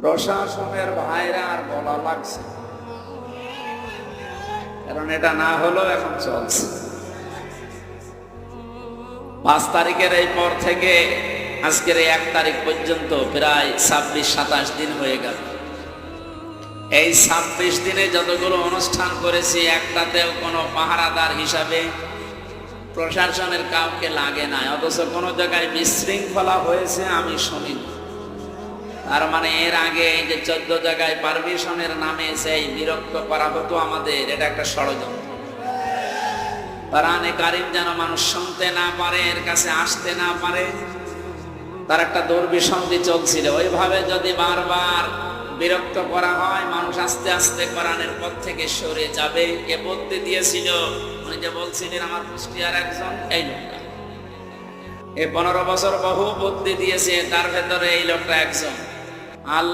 প্রশাসনের ভাইরা আর বলা লাগছে, কারণ এটা না হলেও এখন চলছে। 5 তারিখের এই পর থেকে আজকের এই 1 তারিখ পর্যন্ত প্রায় 26-27 দিন হয়ে গেল। এই 26 দিনে যতগুলো অনুষ্ঠান করেছি, একটাতেও কোনো পাহারাদার হিসাবে প্রশাসনের কাউকে লাগে না, অথচ কোনো জায়গায় বিশৃঙ্খলা হয়েছে আমি শুনিনি। তার মানে এর আগে এই যে 14 জায়গায় পারমিশনের নামে সেই বিরক্ত করা হতো আমাদের, এটা একটা ষড়যন্ত্র। কোরআনে কারীম যেন মানুষ শুনতে না পারে, এর কাছে আসতে না পারে, তার একটা দুর্বিসন্ধি চলছিল। ওইভাবে যদি বারবার বিরক্ত করা হয়, মানুষ আস্তে আস্তে কোরআনের পথ থেকে সরে যাবে। কে বুদ্ধি দিয়েছিল? উনি যে বলছিলেন আমার কুষ্টিয়ার একজন, এই লোকটা। এই 15 বছর বহু বুদ্ধি দিয়েছে, তার ভেতরে এই লোকটা একজন। আল্লাহ